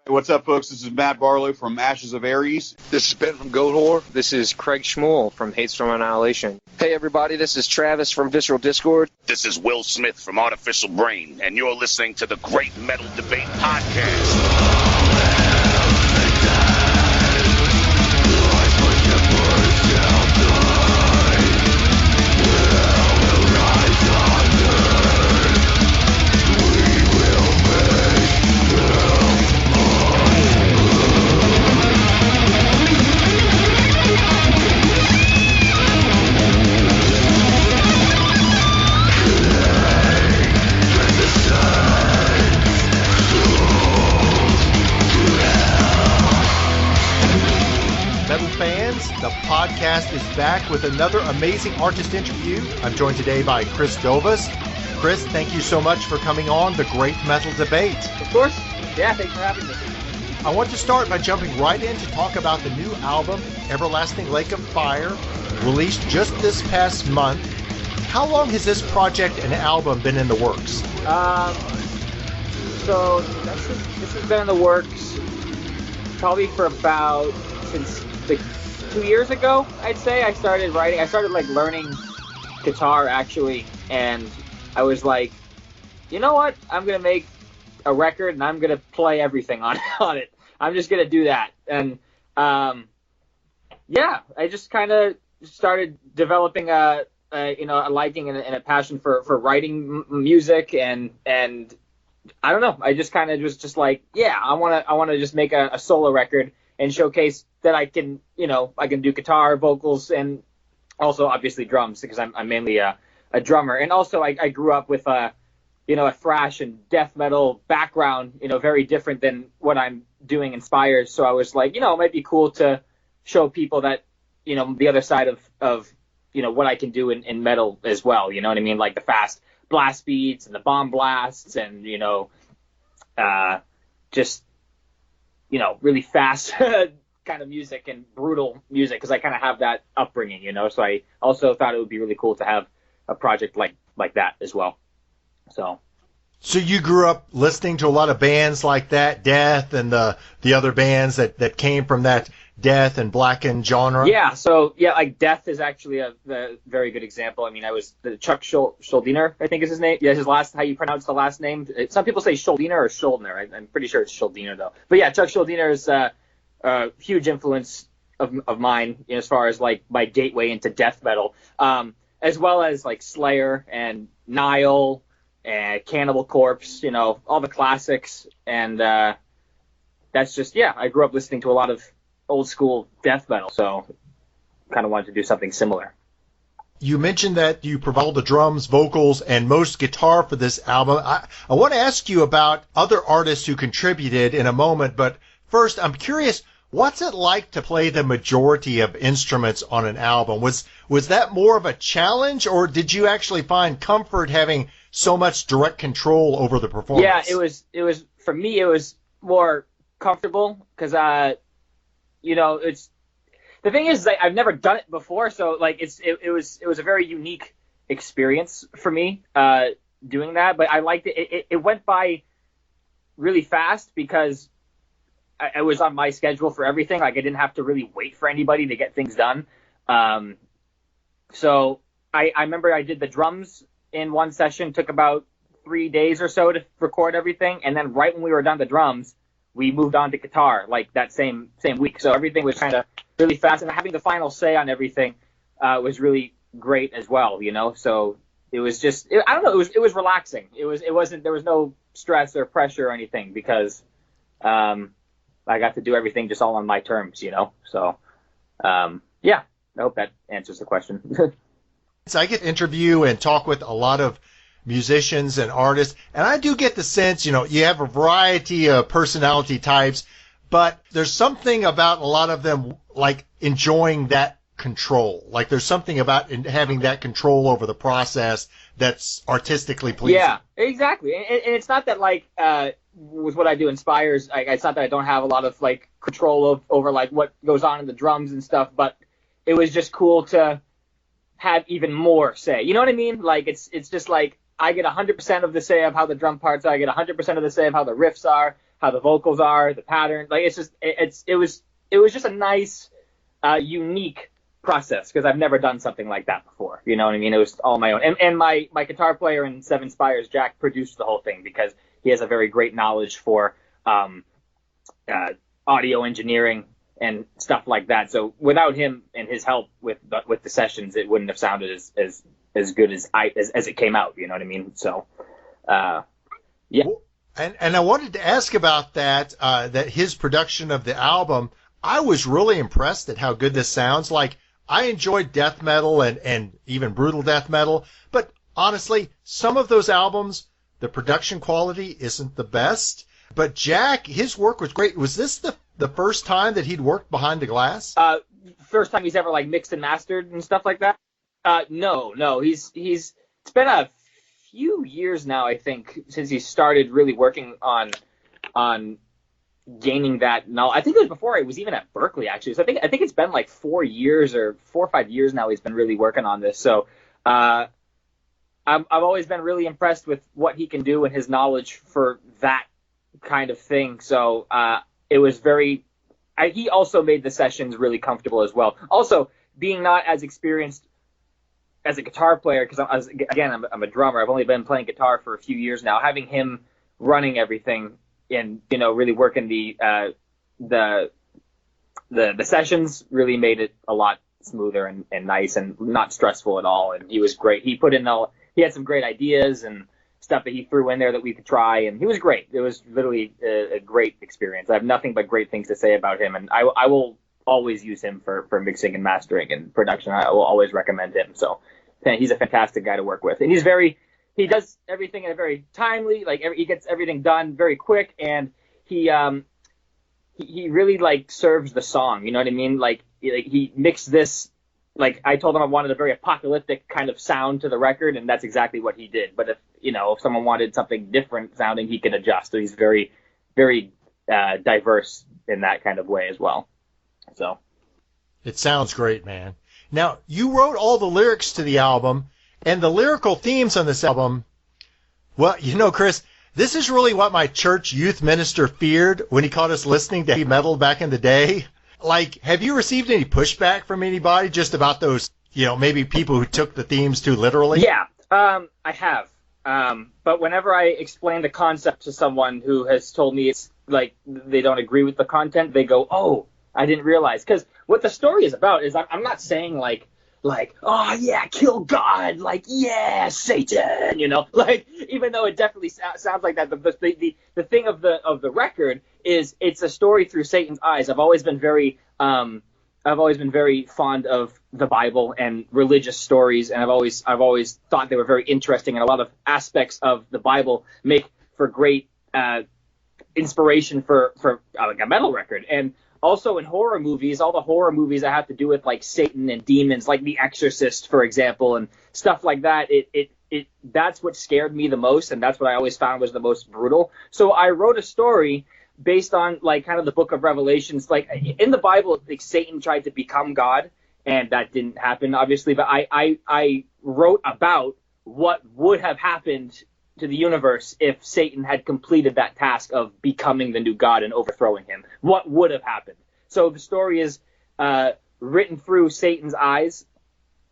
What's up, folks? This is Matt Barlow from Ashes of Ares. This is Ben from Goat Whore. This is Craig Schmuel from Hate Storm Annihilation. Hey everybody, this is Travis from Visceral Discord. This is Will Smith from Artificial Brain, and you're listening to the Great Metal Debate Podcast. The podcast is back with another amazing artist interview. I'm joined today by Chris Dovas. Chris, thank you so much for coming on the Great Metal Debate. Of course. Yeah, thanks for having me. I want to start by jumping right in to talk about the new album, Everlasting Lake of Fire, released just this past month. How long has this project and album been in the works? So this has been in the works probably for about since 2 years ago, I'd say. I started writing. I started learning guitar actually, and I was like, you know what? I'm gonna make a record and I'm gonna play everything on it. I'm just gonna do that. And yeah, I just kind of started developing a liking and a passion for writing music, and I don't know. I just kind of was just like, yeah, I want to just make a solo record and showcase that I can do guitar, vocals, and also obviously drums, because I'm mainly a drummer. And also I grew up with a thrash and death metal background, very different than what I'm doing in Spires. So I was like, it might be cool to show people that, the other side of what I can do in metal as well. You know what I mean? Like the fast blast beats and the bomb blasts and, just, really fast kind of music and brutal music, because I kind of have that upbringing, so I also thought it would be really cool to have a project like that as well. So you grew up listening to a lot of bands like that, Death, and the other bands that came from that death and blackened genre? Yeah, so like Death is actually a very good example. I mean, I was the Chuck Schuldiner, I think is his name. Yeah, his last, how you pronounce the last name. Some people say Schuldiner or Schuldner. I'm pretty sure it's Schuldiner though. But yeah, Chuck Schuldiner is a huge influence of mine, as far as like my gateway into death metal, as well as like Slayer and Nile and Cannibal Corpse, all the classics. And that's just, I grew up listening to a lot of old school death metal, so kind of wanted to do something similar. You mentioned that you provide the drums, vocals, and most guitar for this album. I want to ask you about other artists who contributed in a moment, but first I'm curious, what's it like to play the majority of instruments on an album? Was that more of a challenge, or did you actually find comfort having so much direct control over the performance? Yeah, it was for me, it was more comfortable, because it's the thing is, I've never done it before, so like it was a very unique experience for me doing that. But I liked it. It went by really fast because I was on my schedule for everything. Like I didn't have to really wait for anybody to get things done. So I remember I did the drums in one session. Took about 3 days or so to record everything, and then right when we were done the drums, we moved on to guitar like that same week. So everything was kind of really fast, and having the final say on everything was really great as well, So it was just, I don't know, it was relaxing. It wasn't, there was no stress or pressure or anything, because I got to do everything just all on my terms, So I hope that answers the question. So I get to interview and talk with a lot of musicians and artists, and I do get the sense, you have a variety of personality types, but there's something about a lot of them like enjoying that control. Like there's something about having that control over the process that's artistically pleasing. Yeah, exactly. And it's not that like with what I do in Spires, it's not that I don't have a lot of like control over like what goes on in the drums and stuff, but it was just cool to have even more say. You know what I mean? Like it's just like I get 100% of the say of how the drum parts are. I get 100% of the say of how the riffs are. how the vocals are, the pattern. Like it was just a nice, unique process because I've never done something like that before. You know what I mean? It was all my own. And my guitar player in Seven Spires, Jack, produced the whole thing because he has a very great knowledge for audio engineering and stuff like that. So without him and his help with the sessions, it wouldn't have sounded as good as it came out. You know what I mean? So, yeah. And I wanted to ask about that his production of the album. I was really impressed at how good this sounds. Like, I enjoyed death metal and even brutal death metal, but honestly, some of those albums, the production quality isn't the best. But Jack, his work was great. Was this the first time that he'd worked behind the glass? First time he's ever like mixed and mastered and stuff like that? No. It's been a few years now, I think, since he started really working on gaining that knowledge. I think it was before he was even at Berkeley, actually. So I think it's been like 4 or 5 years now he's been really working on this. So I've always been really impressed with what he can do and his knowledge for that kind of thing. So it was he also made the sessions really comfortable as well. Also, being not as experienced as a guitar player, because I'm a drummer. I've only been playing guitar for a few years now. Having him running everything and really working the sessions really made it a lot smoother and nice and not stressful at all. And he was great. He had some great ideas and stuff that he threw in there that we could try, and he was great. It was literally a great experience. I have nothing but great things to say about him, and I will always use him for mixing and mastering and production. I will always recommend him. So he's a fantastic guy to work with, and he does everything in a very timely, he gets everything done very quick, and he really like serves the song. You know what I mean? Like he mixed this. Like, I told him I wanted a very apocalyptic kind of sound to the record, and that's exactly what he did. But if someone wanted something different sounding, he could adjust. So he's very, very diverse in that kind of way as well. So it sounds great, man. Now, you wrote all the lyrics to the album, and the lyrical themes on this album, well, Chris, this is really what my church youth minister feared when he caught us listening to heavy metal back in the day. Like, have you received any pushback from anybody just about those, maybe people who took the themes too literally? Yeah, I have. But whenever I explain the concept to someone who has told me it's like they don't agree with the content, they go, "Oh, I didn't realize." Because what the story is about is I'm not saying like, oh yeah, kill God, like yeah, Satan, even though it definitely sounds like that. The thing of the record is it's a story through Satan's eyes. I've always been very fond of the Bible and religious stories, and I've always thought they were very interesting, and a lot of aspects of the Bible make for great inspiration for like a metal record. And also in horror movies, all the horror movies that have to do with like Satan and demons, like The Exorcist, for example, and stuff like that, that's what scared me the most, and that's what I always found was the most brutal. So I wrote a story based on like kind of the book of Revelations. Like in the Bible, like Satan tried to become God, and that didn't happen, obviously. But I wrote about what would have happened to the universe if Satan had completed that task of becoming the new God and overthrowing him. What would have happened? So the story is written through Satan's eyes,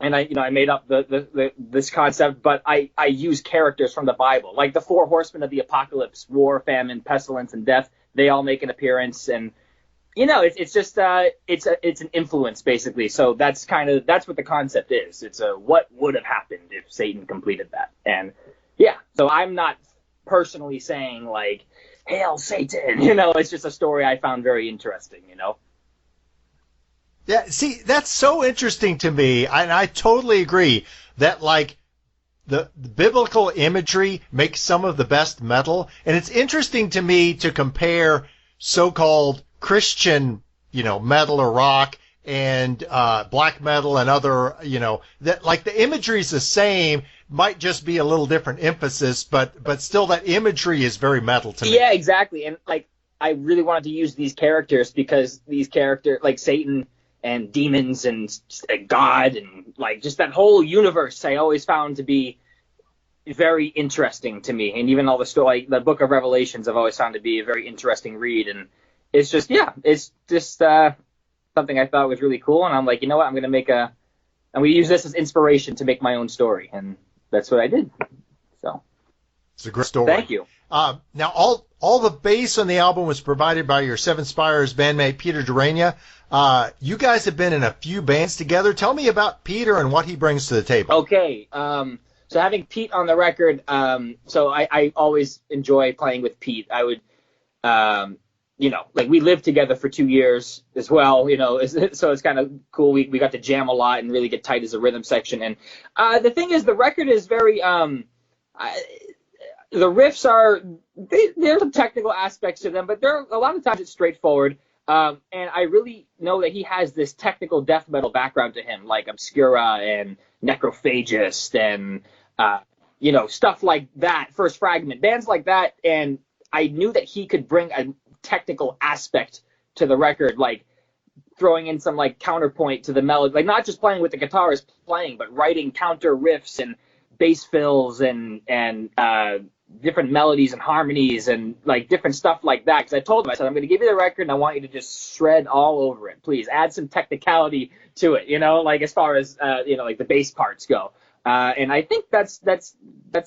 and I made up this concept, but I use characters from the Bible, like the 4 horsemen of the apocalypse: war, famine, pestilence, and death. They all make an appearance, and it's just it's an influence basically. So that's what the concept is. It's what would have happened if Satan completed that. And yeah, so I'm not personally saying like hail Satan, it's just a story I found very interesting, Yeah, see, that's so interesting to me, and I totally agree that like the biblical imagery makes some of the best metal, and it's interesting to me to compare so-called Christian, metal or rock and black metal and other, that like the imagery is the same, might just be a little different emphasis, but still that imagery is very metal to me. Yeah, exactly. And like I really wanted to use these characters because these characters like Satan and demons and God and like just that whole universe I always found to be very interesting to me, and even all the story, like the Book of Revelations, I've always found to be a very interesting read, and it's just something I thought was really cool, and I'm like, you know what, I'm gonna use this as inspiration to make my own story, and that's what I did. So it's a great story. Thank you. Now, all the bass on the album was provided by your Seven Spires bandmate Peter Durania. You guys have been in a few bands together. Tell me about Peter and what he brings to the table. Okay. So having Pete on the record, so I always enjoy playing with Pete. I would, like we lived together for 2 years as well, so it's kind of cool. We got to jam a lot and really get tight as a rhythm section. And the thing is, the record is very, the riffs there's some technical aspects to them, but a lot of times it's straightforward. And I really know that he has this technical death metal background to him, like Obscura and Necrophagist and, stuff like that, First Fragment, bands like that. And I knew that he could bring a technical aspect to the record, like throwing in some like counterpoint to the melody, like not just playing with the guitarist playing, but writing counter riffs and bass fills and different melodies and harmonies and like different stuff like that. Because I told him, I said, I'm going to give you the record and I want you to just shred all over it. Please add some technicality to it, like as far as like the bass parts go. And I think that's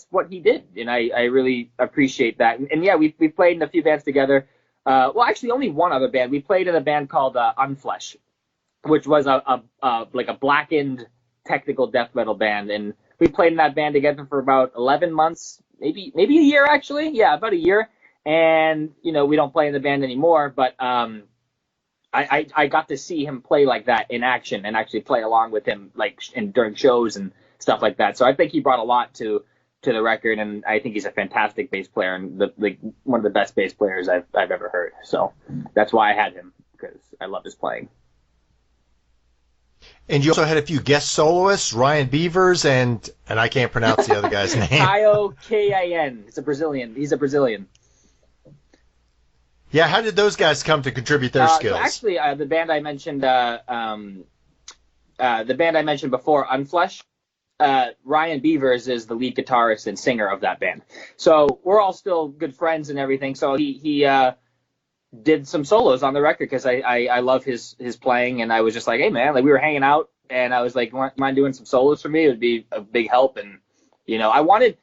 what he did, and I really appreciate that. And yeah, we played in a few bands together. Well, actually, only one other band. We played in a band called Unflesh, which was a blackened technical death metal band, and we played in that band together for about 11 months, maybe a year, actually. Yeah, about a year. And, we don't play in the band anymore, but I got to see him play like that in action and actually play along with him during shows and stuff like that. So I think he brought a lot to the record, and I think he's a fantastic bass player and one of the best bass players I've ever heard. So that's why I had him, because I love his playing. And you also had a few guest soloists, Ryan Beavers and I can't pronounce the other guy's name. Caio Kin. He's a Brazilian. Yeah, how did those guys come to contribute their skills? So actually, the band I mentioned, before, Unflesh, Ryan Beavers is the lead guitarist and singer of that band. So we're all still good friends and everything. So he did some solos on the record because I love his playing, and I was just like, hey man, like we were hanging out, and I was like, mind doing some solos for me? It would be a big help. And I wanted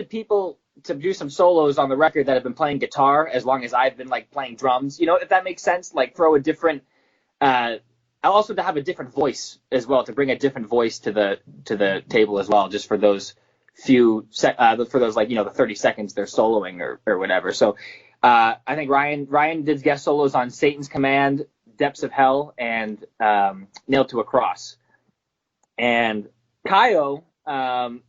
people to do some solos on the record that have been playing guitar as long as I've been like playing drums, if that makes sense, like throw a different also to have a different voice as well, to bring a different voice to the table as well, just for those few the 30 seconds they're soloing or whatever. So I think Ryan did guest solos on Satan's Command, Depths of Hell, and Nailed to a Cross. And Caio, I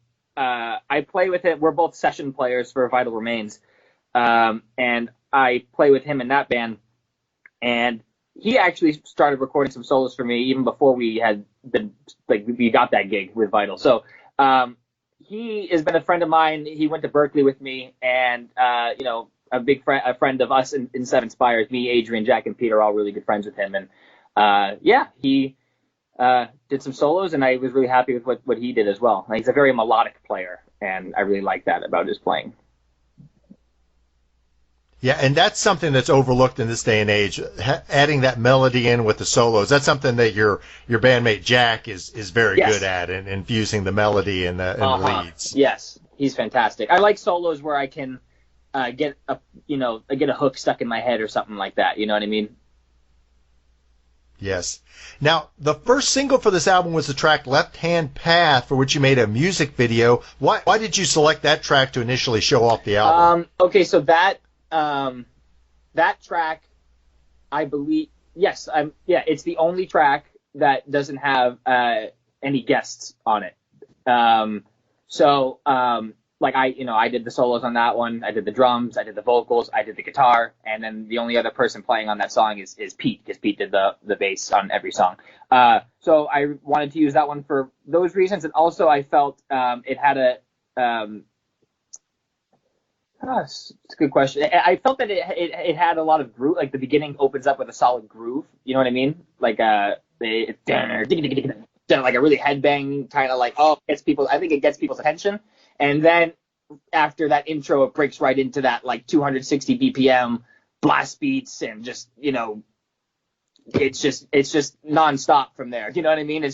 play with him. We're both session players for Vital Remains, and I play with him in that band. And he actually started recording some solos for me even before we had been we got that gig with Vital. So he has been a friend of mine. He went to Berkeley with me, and a friend of us in Seven Spires. Me, Adrian, Jack, and Peter are all really good friends with him. And he did some solos, and I was really happy with what he did as well. He's a very melodic player, and I really like that about his playing. Yeah, and that's something that's overlooked in this day and age. Adding that melody in with the solos, that's something that your bandmate Jack is very good at, and infusing the melody in the leads. Yes, he's fantastic. I like solos where I can get a hook stuck in my head or something like that. You know what I mean? Yes. Now, the first single for this album was the track Left Hand Path, for which you made a music video. Why did you select that track to initially show off the album? Okay, so that track, I believe, it's the only track that doesn't have any guests on it. I did the solos on that one. I did the drums, I did the vocals, I did the guitar, and then the only other person playing on that song is Pete, because Pete did the bass on every song. So I wanted to use that one for those reasons, and also I felt it had it's a good question. I felt that it had a lot of groove. Like the beginning opens up with a solid groove. You know what I mean? Like like a really headbang kind of like, I think it gets people's attention. And then after that intro, it breaks right into that like 260 BPM blast beats and just, it's just nonstop from there. You know what I mean? I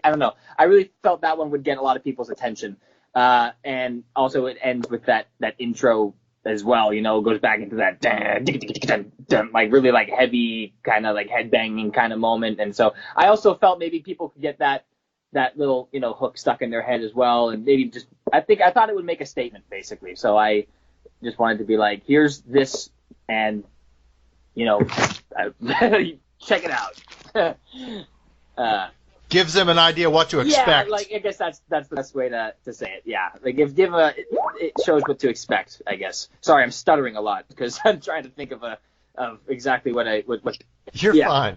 don't know. I really felt that one would get a lot of people's attention. And also it ends with that intro as well, it goes back into that like really like heavy kind of like headbanging kind of moment. And so I also felt maybe people could get that little, hook stuck in their head as well. And maybe I thought it would make a statement basically. So I just wanted to be like, here's this and, check it out. Gives them an idea what to expect. Yeah, like I guess that's the best way to say it. Yeah, like it shows what to expect. I guess. Sorry, I'm stuttering a lot because I'm trying to think of exactly what. You're fine.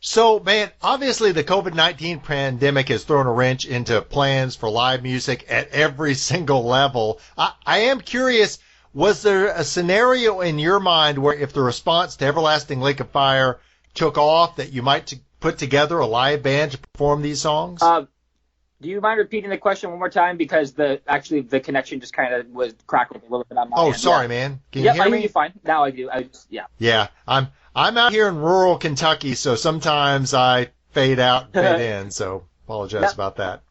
So, man, obviously the COVID-19 pandemic has thrown a wrench into plans for live music at every single level. I am curious. Was there a scenario in your mind where if the response to Everlasting Lake of Fire took off that you might put together a live band to perform these songs? Do you mind repeating the question one more time? Because the connection just kind of was crackling a little bit on my end. Sorry, man. Can you hear me? I hear you fine. Now I do. Yeah, I'm out here in rural Kentucky, so sometimes I fade out and fade in, so apologize about that.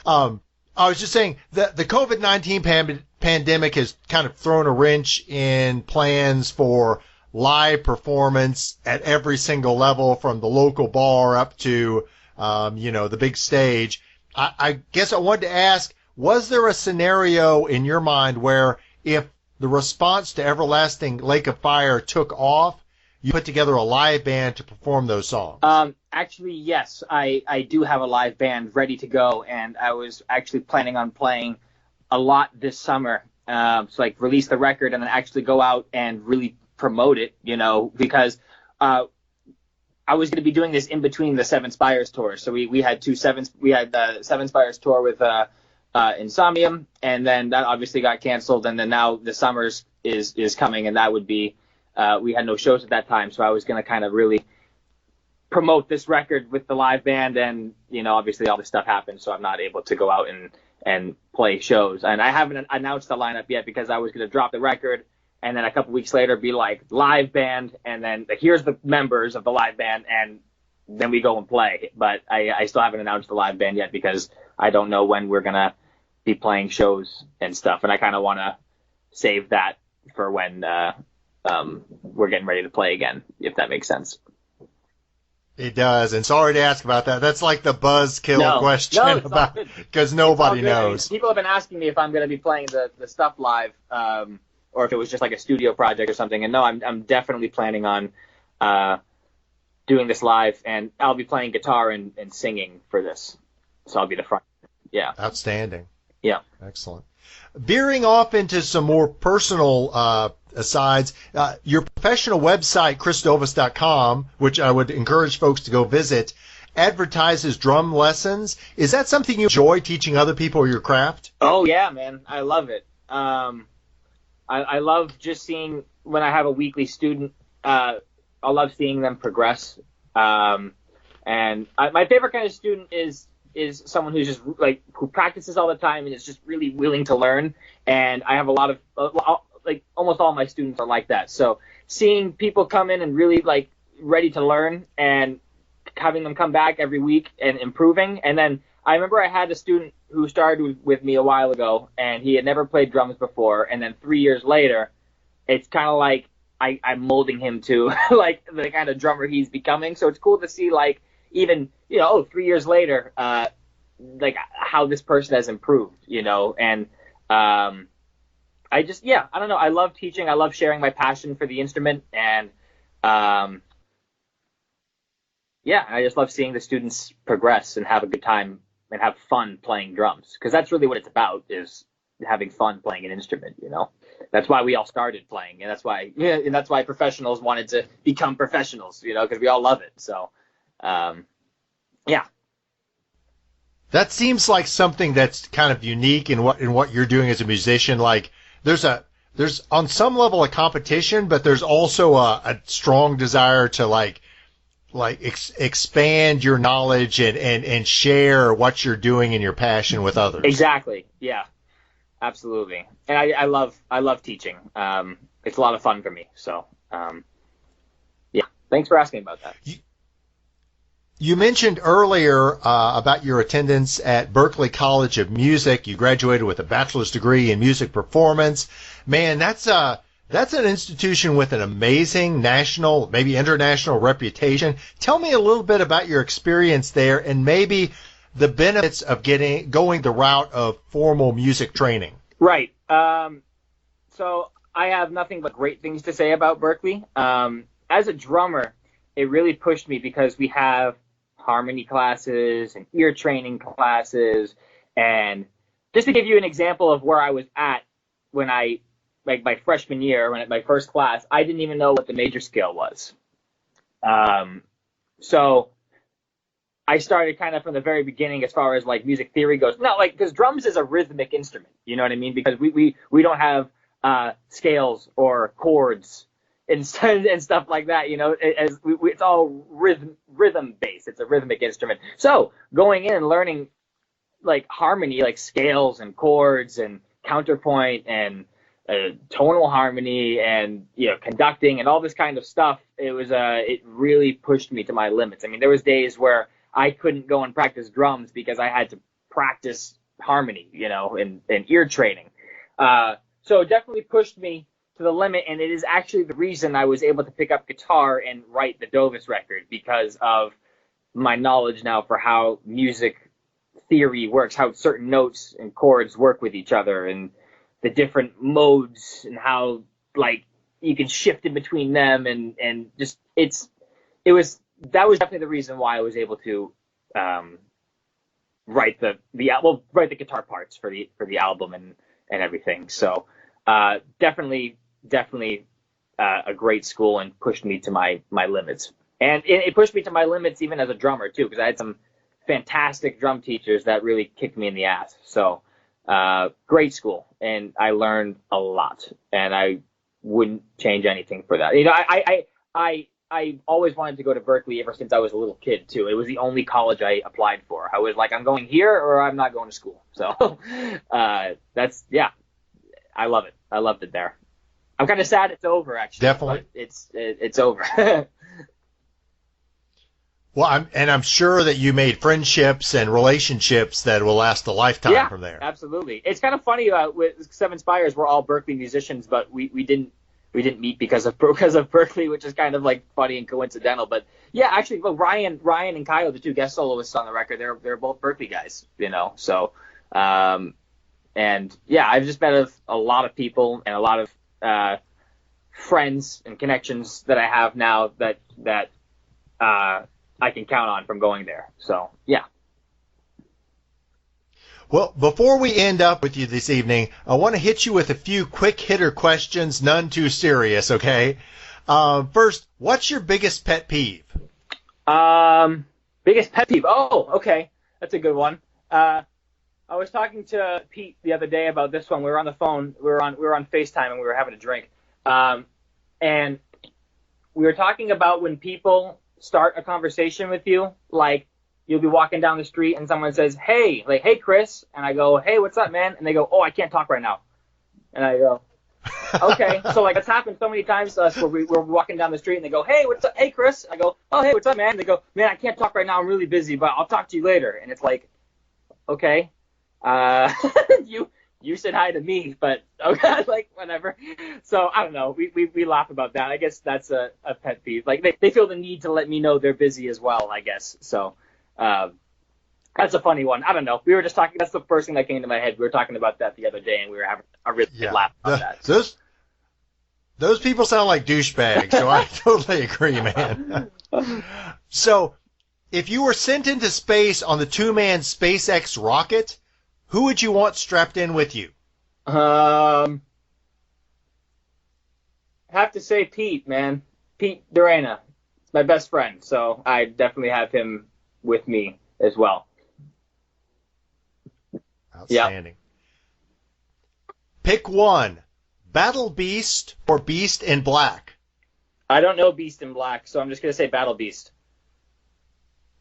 I was just saying that the COVID-19 pandemic has kind of thrown a wrench in plans for live performance at every single level, from the local bar up to, the big stage. I guess I wanted to ask, was there a scenario in your mind where if the response to Everlasting Lake of Fire took off, you put together a live band to perform those songs? Actually, yes. I do have a live band ready to go, and I was actually planning on playing a lot this summer. So like release the record and then actually go out and really promote it, because I was going to be doing this in between the Seven Spires tours. So we had the Seven Spires tour with Insomnium, and then that obviously got canceled, and then now the Summers is coming, and that would be we had no shows at that time, so I was going to kind of really promote this record with the live band, and obviously all this stuff happened, so I'm not able to go out and play shows, and I haven't announced the lineup yet because I was going to drop the record and then a couple weeks later be like live band, and then here's the members of the live band, and then we go and play. But I still haven't announced the live band yet because I don't know when we're gonna be playing shows and stuff, and I kind of want to save that for when we're getting ready to play again, if that makes sense. It does, and sorry to ask about that. That's like the buzzkill question about, because nobody knows. I mean, people have been asking me if I'm going to be playing the stuff live, or if it was just like a studio project or something. And no, I'm definitely planning on doing this live, and I'll be playing guitar and singing for this. So I'll be the front. Yeah. Outstanding. Yeah. Excellent. Veering off into some more personal asides, your professional website, chrisdovas.com, which I would encourage folks to go visit, advertises drum lessons. Is that something you enjoy, teaching other people your craft? Oh, yeah, man. I love it. I love just seeing, when I have a weekly student, I love seeing them progress. And my favorite kind of student is someone who's just like, who practices all the time and is just really willing to learn. And I have a lot of, like almost all my students are like that. So seeing people come in and really like ready to learn and having them come back every week and improving. And then I remember I had a student who started with me a while ago, and he had never played drums before. And then 3 years later, it's kind of like I'm molding him to like the kind of drummer he's becoming. So it's cool to see, like, even, 3 years later, like how this person has improved, and I just, I don't know. I love teaching. I love sharing my passion for the instrument, and I just love seeing the students progress and have a good time and have fun playing drums, because that's really what it's about, is having fun playing an instrument. That's why we all started playing, and that's why professionals wanted to become professionals, because we all love it. So that seems like something that's kind of unique in what you're doing as a musician. Like there's on some level a competition, but there's also a strong desire to expand your knowledge and share what you're doing and your passion with others. Exactly. Yeah. absolutely. And I love teaching. It's a lot of fun for me. So, yeah. Thanks for asking about that. You mentioned earlier about your attendance at Berklee College of Music. You graduated with a bachelor's degree in music performance. Man, that's an institution with an amazing national, maybe international reputation. Tell me a little bit about your experience there and maybe the benefits of going the route of formal music training. Right. So I have nothing but great things to say about Berklee. As a drummer, it really pushed me because we have harmony classes and ear training classes. And just to give you an example of where I was at when like my freshman year, when at my first class, I didn't even know what the major scale was. So I started kind of from the very beginning as far as like music theory goes. No, like, because drums is a rhythmic instrument, you know what I mean? Because we don't have scales or chords and stuff like that, you know. It's all rhythm based. It's a rhythmic instrument. So going in and learning like harmony, like scales and chords and counterpoint and tonal harmony and, you know, conducting and all this kind of stuff, it really pushed me to my limits. I mean, there was days where I couldn't go and practice drums because I had to practice harmony, you know, and ear training. So it definitely pushed me to the limit, and it is actually the reason I was able to pick up guitar and write the Dovas record, because of my knowledge now for how music theory works, how certain notes and chords work with each other, and the different modes, and how like you can shift in between them, and just that was definitely the reason why I was able to write the guitar parts for the album and everything. So definitely a great school, and pushed me to my limits. And it pushed me to my limits even as a drummer too, because I had some fantastic drum teachers that really kicked me in the ass. So great school, and I learned a lot, and I wouldn't change anything for that. You know, I always wanted to go to Berklee ever since I was a little kid too. It was the only college I applied for. I was like, I'm going here or I'm not going to school. So I love it. I loved it there. I'm kind of sad it's over, actually. Definitely. It's over. Well, I'm sure that you made friendships and relationships that will last a lifetime from there. Absolutely. It's kind of funny with Seven Spires, we're all Berklee musicians, but we didn't meet because of Berklee, which is kind of like funny and coincidental. But yeah, actually, well, Ryan and Kyle, the two guest soloists on the record, they're both Berklee guys, you know. So, and yeah, I've just met a lot of people and a lot of friends and connections that I have now that I can count on from going there. So yeah. Well, before we end up with you this evening, I want to hit you with a few quick hitter questions, none too serious, okay? First, what's your biggest pet peeve? Biggest pet peeve. Oh, okay. That's a good one. I was talking to Pete the other day about this one. We were on the phone. We were on FaceTime, and we were having a drink. And we were talking about when people start a conversation with you, like, you'll be walking down the street and someone says, hey, like, hey, Chris. And I go, hey, what's up, man? And they go, oh, I can't talk right now. And I go, okay. So, like, it's happened so many times to us where we're walking down the street and they go, hey, what's up? Hey, Chris. I go, oh, hey, what's up, man? And they go, man, I can't talk right now. I'm really busy, but I'll talk to you later. And it's like, okay. You said hi to me, but okay, like, whatever. So I don't know. We laugh about that. I guess that's a pet peeve. Like, they feel the need to let me know they're busy as well, I guess. So that's a funny one. I don't know. We were just talking. That's the first thing that came to my head. We were talking about that the other day, and we were having a really good laugh about that. Those people sound like douchebags, so I totally agree, man. So, if you were sent into space on the two-man SpaceX rocket, who would you want strapped in with you? Have to say Pete, man. Pete Durana. It's my best friend, so I definitely have him with me as well. Outstanding. Yep. Pick one. Battle Beast or Beast in Black? I don't know Beast in Black, so I'm just going to say Battle Beast.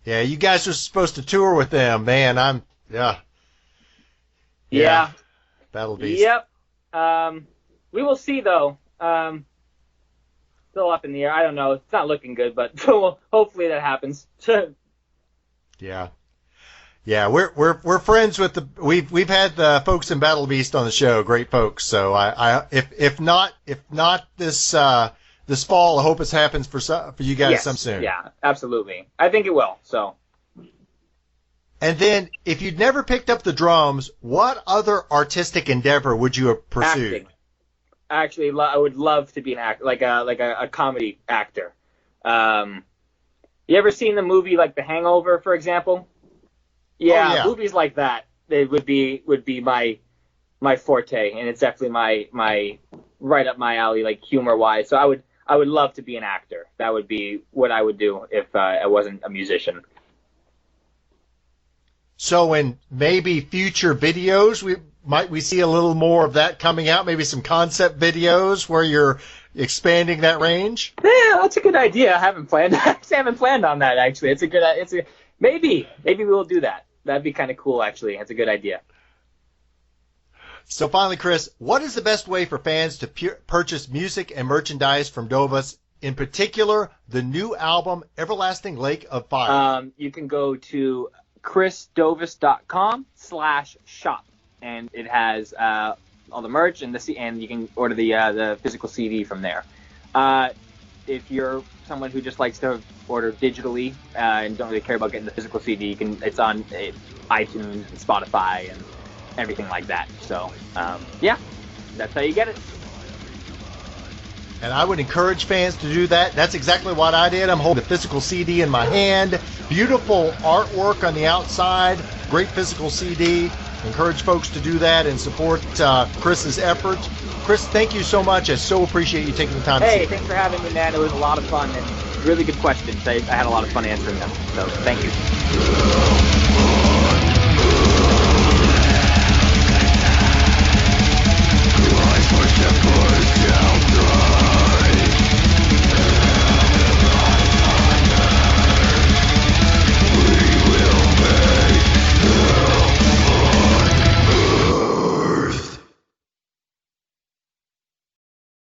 Yeah, you guys are supposed to tour with them, man. Yeah. Battle Beast. Yep. We will see, though. Still up in the air. I don't know. It's not looking good, but hopefully that happens. Yeah. Yeah, we're friends with we've had the folks in Battle Beast on the show, great folks. So if not this fall, I hope it happens for you guys yes. some soon. Yeah, absolutely. I think it will. So. And then, if you'd never picked up the drums, what other artistic endeavor would you have pursued? Acting. Actually, I would love to be an actor, like a comedy actor. You ever seen the movie like The Hangover, for example? Yeah, movies like that would be my forte, and it's definitely my right up my alley, like humor wise. So I would love to be an actor. That would be what I would do if I wasn't a musician. So in maybe future videos, we see a little more of that coming out, maybe some concept videos where you're expanding that range? Yeah, that's a good idea. I haven't planned on that, actually. Maybe we will do that. That'd be kind of cool, actually. That's a good idea. So finally, Chris, what is the best way for fans to purchase music and merchandise from Dovas, in particular, the new album, Everlasting Lake of Fire? You can go to chrisdovas.com/shop, and it has all the merch and you can order the physical CD from there. If you're someone who just likes to order digitally and don't really care about getting the physical CD, it's on iTunes and Spotify and everything like that. So yeah, that's how you get it. And I would encourage fans to do that. That's exactly what I did. I'm holding the physical CD in my hand. Beautiful artwork on the outside. Great physical CD. Encourage folks to do that and support Chris's efforts. Chris, thank you so much. I so appreciate you taking the time to see me. Hey, thanks for having me, man. It was a lot of fun and really good questions. I had a lot of fun answering them. So thank you.